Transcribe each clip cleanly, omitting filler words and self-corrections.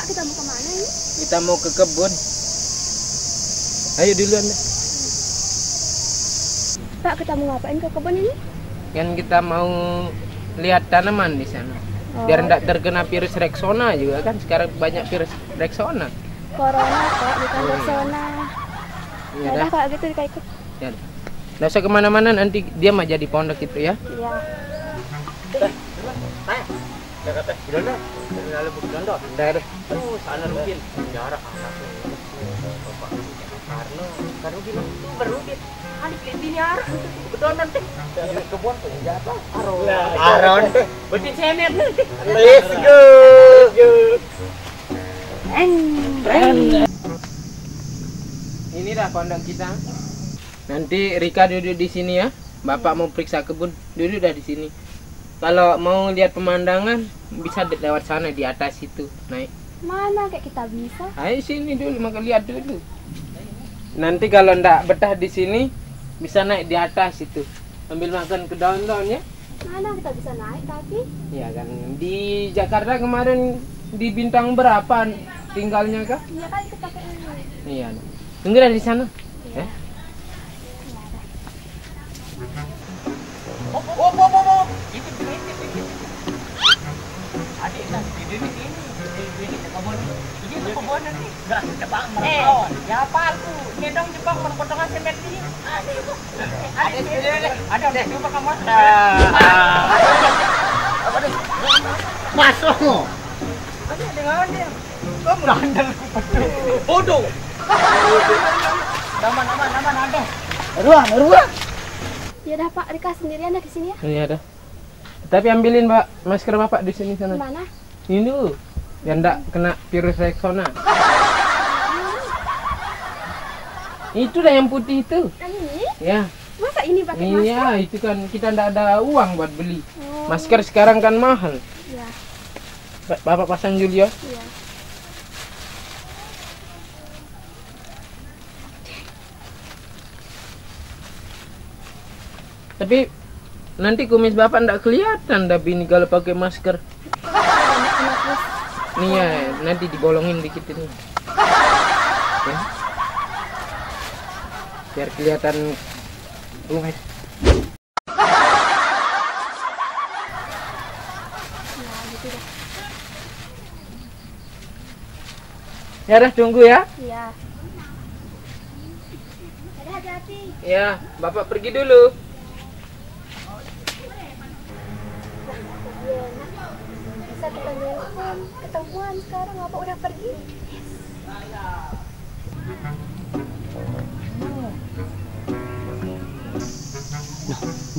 Pak, kita mau kemana ini? Kita mau ke kebun. Ayo duluan deh. Pak, kita mau ngapain ke kebun ini? Kan kita mau lihat tanaman di sana. Biar tidak terkena virus Rexona juga kan. Sekarang banyak virus Rexona. Corona, Pak, bukan Rexona. Iya Udah, dah. Pak, gitu kita ikut. Ya. Nggak usah kemana-mana, nanti dia mah jadi pondok itu ya. Iya. Sana mungkin jarak karena gimana tuh berubit. Adik ini arah betul nanti. Kebun senjata. Aron. Betin semet. Let's go. Ini dah pondok kita. Nanti Rika duduk di sini ya. Bapak mau periksa kebun, duduk dah di sini. Kalau mau lihat pemandangan bisa lewat sana di atas itu naik. Mana kayak kita bisa? Ayo sini dulu, maka lihat dulu. Nanti kalau ndak betah di sini bisa naik di atas itu. Ambil makan ke daun-daun ya. Mana kita bisa naik tapi? Iya kan. Di Jakarta kemarin di bintang berapa tinggalnya kah? Iya kan kita pakai ini. Iya. Tunggu dah di sana. Ya. Masuk. Bodoh. Aman ada. Ruang. Ya dah, Pak, Rika sendirian dah di sini ya. Iya dah. Tapi ambilin Pak masker Bapak di sini sana. Mana? Ini dulu. Biar ndak kena virus Rexona. Itu dah yang putih itu. Yang ini? Ya. Masa ini pakai masker? Iya, itu kan kita ndak ada uang buat beli. Oh. Masker sekarang kan mahal. Iya. Bapak pasang dulu ya. Iya. Tapi nanti kumis Bapak ndak kelihatan tapi ini kalau pakai masker. Nih ya, nanti dibolongin dikit ini. Ya. Biar kelihatan kumis. Nah, gitu dah. Ya dah tunggu ya. Iya. Ada hati-hati. Ya, Bapak pergi dulu. Bisa ketemuan sekarang, apa udah pergi?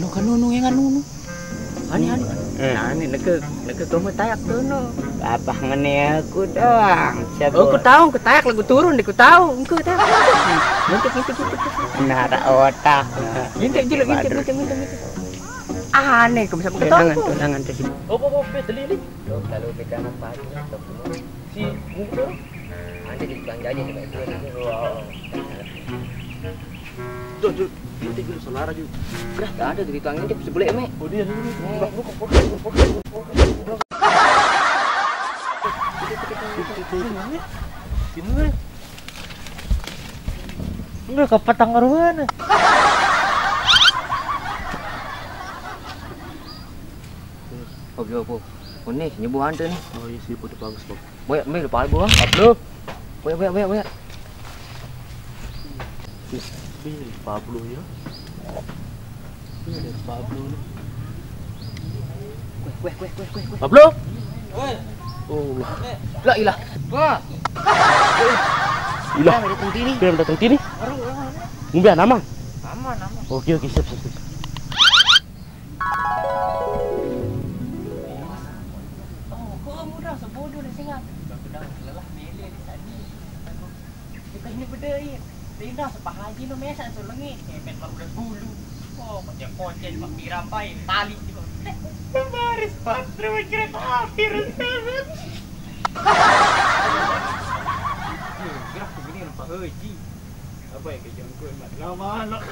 No kan nunu yang nunu. Ani. Ani neke kamu tayak tuh no. Apa ngene aku doang. Siapa? Oh, ku tahu, ku tayak lagu turun deh, ku tahu. Engkau tahu. Gitu. Nara otak. Gintek. Aneh kamu sama tunangan ke sini. Oh, beli. Tuh, kalau pegang apa aja, si itu. Nanti di tukang jajan juga itu. Tuh, nanti dulu saudara juga. Udah, ada di tukangnya dia sebelah emek. Oh, dia dulu. Gimana? Udah ke petang ruana. Apa? Ini nyebuh hantu nih. Oh iya sih, udah bagus bang. Boyak, lupa buang. Pablo. Boyak. Pablo ya. Ini Pablo nih. Kue. Pablo. Oh lah. Lah ilah. Wah. Ilah. Datang sini. Ngumbian aman. Aman. Oke, siap. Sebodoh dah singa. Sudah lelah mele di tadi. Bukan ini berdaya. Tindak sepah haji no mesan sulengit. Hemet baru bulu. Oh, macam kocen mak pirampai tali juga. Baris patre kira kafir semet. Gerak begini Pak Haji. Apa ya kejongku mak lama anak.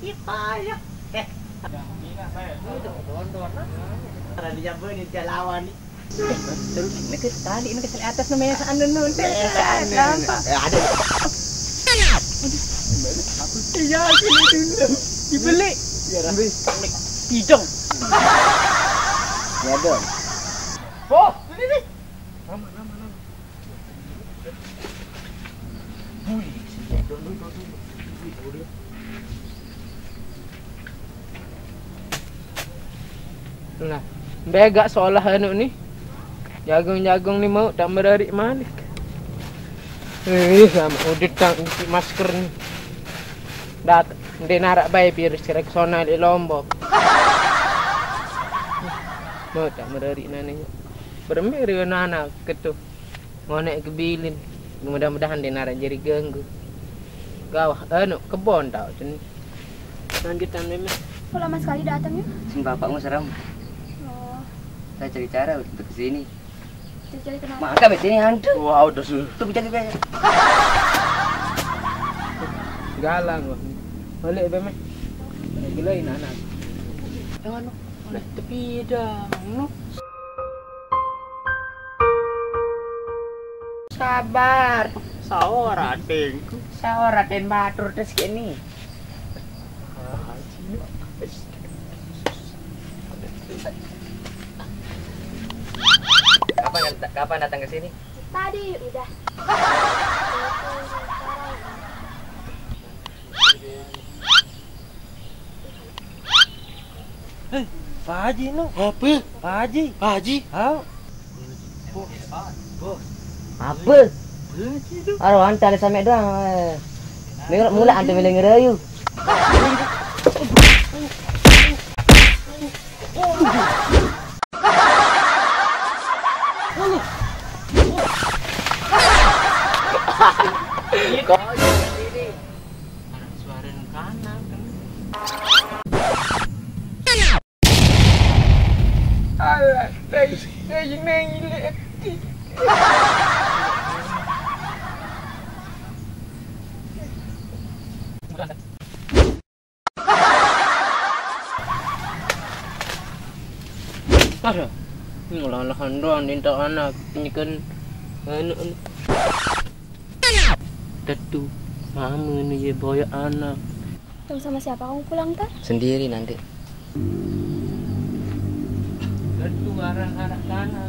Kita ya. Ini nak saya. Itu tonton. Ada di jambu ni dia lawan ni. Terus ini ke tali ini ke atas namanya saan nun. Nampak. Ada. Iya, sini dulu. Dibeli. Ambil. Hidung. Ya dong. Oh, ini. Nama. Nah, begak seolah anu ni. Jagung-jagung ni mau tak menarik malik. Sama udah tang masker ni. Dat, dia narak bayi biar sekarang sona di Lombok. Mau tak menarik nanya. Bermeri anak ketu. Mau naik kebilin. Mudah-mudahan dia narak jadi ganggu. Gawah, anu kebon tau sini. Lanjutan memang. Kok lama sekali datangnya? Sini bapakmu serem. Oh, Saya cari cara untuk kesini. jadi kenapa? Maka bet ini hantu. Wah, udah sudah. Tuh bicara banyak. Galang wah. Balik be meh. Gilain anak. Yang anu, oleh tepi dah. Nu. Sabar. Saora dengku. Saora den batur tes kini. Kapan datang ke sini? Tadi udah. Pak Haji nu. Apa? Pak Haji. Pak Haji? Hao. Apa? Aduh, anta ada sampai doang. Mula anta boleh ngerayu. Kau sini. Suara kanan kan. Alah, saya nangis. Ada. Ngelahan doang minta anak ini kan anu. Tentu mama ni je boya anak. Tunggu sama siapa kamu pulang ntar? Sendiri nanti. Tentu arah-arah anak.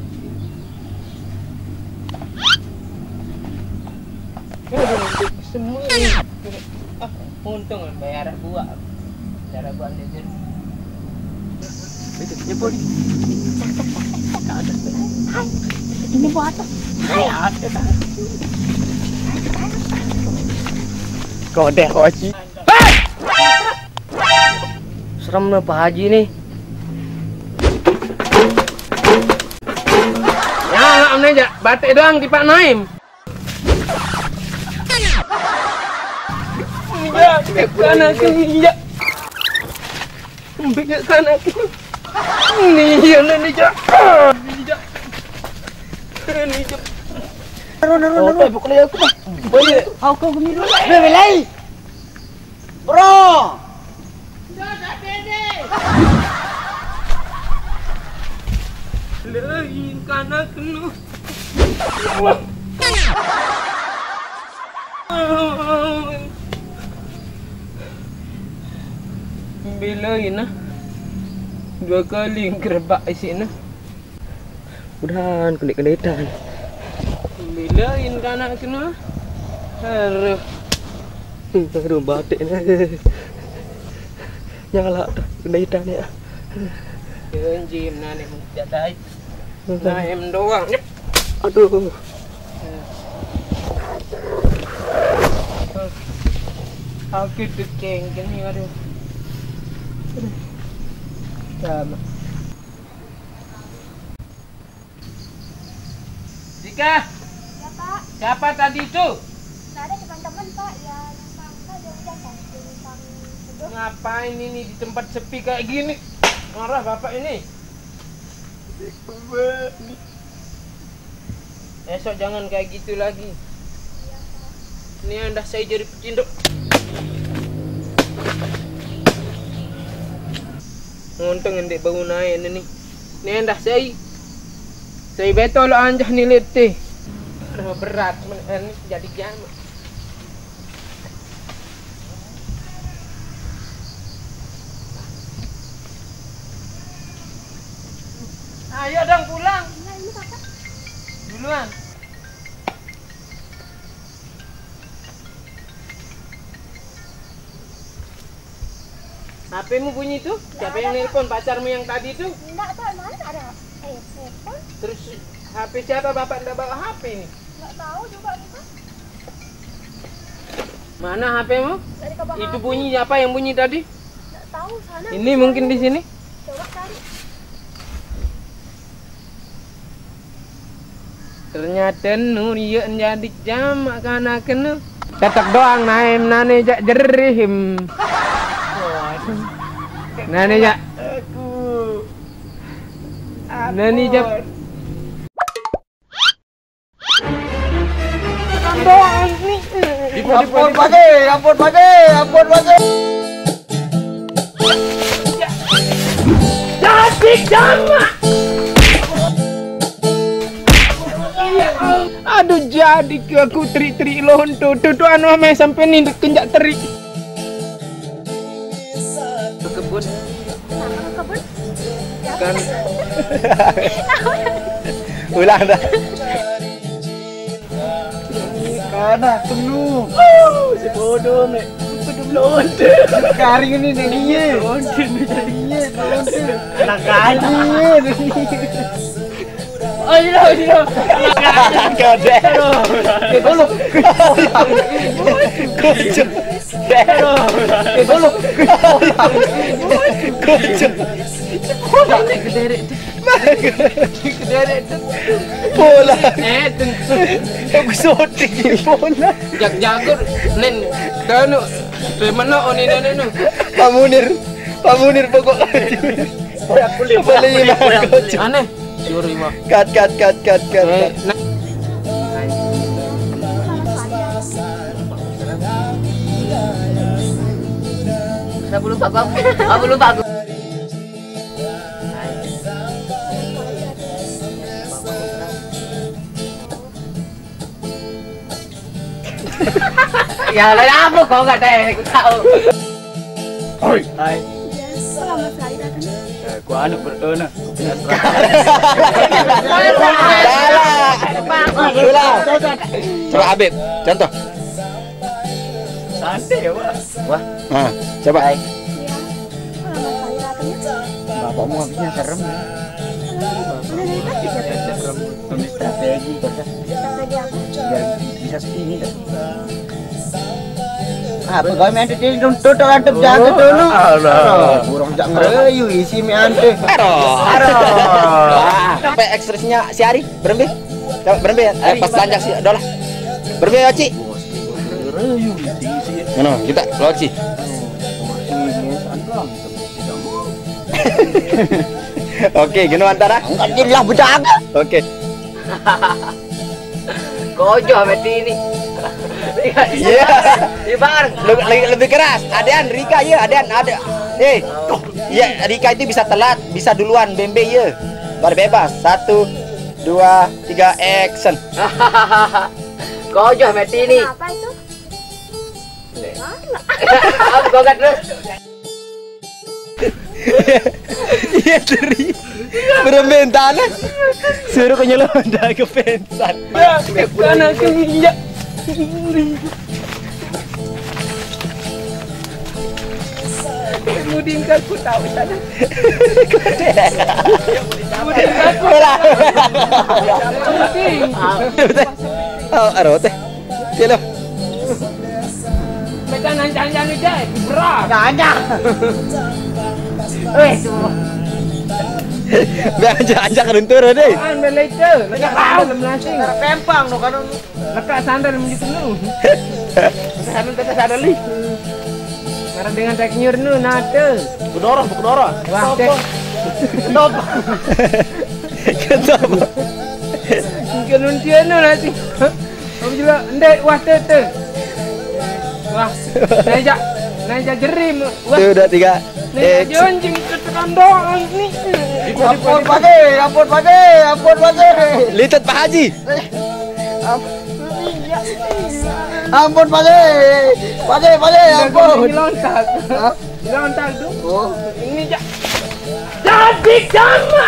Semua untung bayar buah. Cara buat dia. Itu nyebut. Hai, ini buat apa? Hai, ada. Kau deh kau Haji. Serem lah Pak Haji nih. Ya, lah aja batik doang di Pak Naim. Ya, kanan kiri. Ambil kanan kiri. Ni ya ni ja. Ni ja. Oh, tak bukan aku mah. Boleh. Kau gini dulu. Belai. Bro. Lain kanan kenu. Bilain nah. 2 kali gerbak isi nah. Udahan kelik-kelitan. Bilain kanak kena. Aduh. Aduh batik ni. Nyala kelitan ya. Janji nani tidak tahu. Naim doang. Aduh. Aku dekeng ni aduh. Sama. Dika, Ya Pak, siapa tadi itu? nggak ada teman-teman Pak ya numpang saja udah kan numpang duduk. Ngapain ini di tempat sepi kayak gini? Marah bapak ini. Esok jangan kayak gitu lagi. Ini anda saya jadi pecindok. Untung ndek bau naik ini. Ini anda saya. Saya betul anjah ni letih. Aduh berat ini jadi jam. Ayo dong pulang. Nah, ini kakak. Duluan. HP-mu bunyi tuh? Siapa yang nelpon? Pacarmu yang tadi tuh? Enggak tahu mana ada telepon. Terus HP siapa? Bapak enggak bawa HP nih? Enggak tahu juga kita. Mana HP-mu? Dari kabar Itu HP. bunyi apa yang bunyi tadi? Enggak tahu sana. Ini mungkin di sini. Coba cari. Ternyata Nuria jadi jamak kana kena. Tetek doang naim nane jak jerihim. Nane jak. Nani jak. Doang nih. Ampun pagi. Jadi jamak. Aduh jadi ke aku teri-teri lonto. Tuh anu ame sampai ni kenjak teri. Ke kebun Sama ke kebun. kan. Ulang dah. Karena penuh. Si bodoh nih. Penuh lonte. Garing ini nih. Lonte jadinya lonte. Anak kali. Oh iya. Gede. Golok. Kocok. Golok. Kocok. Kederek. Bola. Tentu. Aku sotik bola. Jak jagur nen kanu. Mana oni nenu. Pak Munir pokok. Balik kocok. Aneh. Suri mah. Cut. Nah. Aku lupa aku. Ya lah apa kau enggak tahu? Aku tahu. Hai. Kok lama sekali datangnya? Ku anu bertona. Salah. Coba Habib, contoh. Santai wah. Wah, Nah, coba. Iya. Kok lama sekali datangnya? Bapakmu habisnya serem. Mana dari tadi ya? Tulis strategi Strategi apa? biar bisa segini. Pegawai mente jadi tutup antep jaga dulu. Allah. Burung jak ngerayu isi mi ante. sampai ekspresinya si Ari berembe. Coba berembe. Pas tanjak si dolah. Berembe ya, Ci. Ngerayu isi. Ngono, kita loci. Oke, gini antara. Enggak jelas berjaga. Oke. Kojo mati ini. Iya. Ibar, lebih keras. Adean, Rika ya, Adean ada. Iya, Rika itu bisa telat, bisa duluan Bembe ya. Baru bebas. 1 2 3 action. Kojo mati ini. Apa itu? Aku gogat terus. Iya teri. Berbentan. Suruh kenyelonda ke pensan. Karena keinjak. Mudin aku tahu sana. Mudin aku. Oh, arote. Kilo. Kita nancang-nancang aja, berat. Banyak. Semua. Biar ajak runtur deh. An belete, lekat dalam nasi. Pempang no kan. Lekat sandal menjadi nu. Sandal tetes ada li. Karena dengan teknyur nu nate. Bedorong. Wah, tek. Kenapa? Kenapa? Kenun dia nu nanti. Kamu juga ndek wah tete. Wah, naja jerim. Wah, Tuh udah 3. naja jonjing ketekan doang nih. Ampun pagi. Lihat Pak Haji. Ampun Pak De. Pak De, ampun. Lontak. Hah? Lontak tuh. Oh. Ini jadi sama.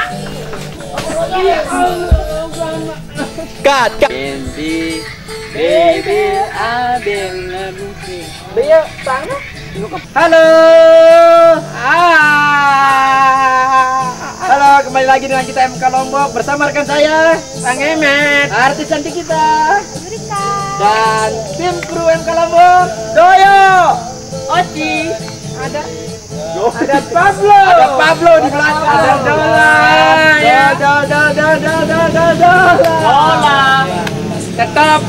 Kat. Baby, I been loving you. Dia sana. Halo. Halo, kembali lagi dengan kita MK Lombok bersama rekan saya Bang Emet. artis cantik kita Yurika. dan tim kru MK Lombok. Doyo, Oci. Ada Pablo. ada Pablo di belakang. Ada Dola. Ya. Hola. Tetap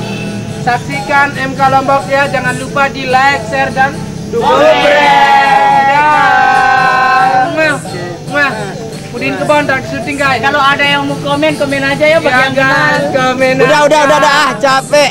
saksikan MK Lombok ya. Jangan lupa di like, share dan Udin ke Bondak syuting guys. Kalau ada yang mau komen aja ya bagi yang Jangan kenal. komen. Udah, capek.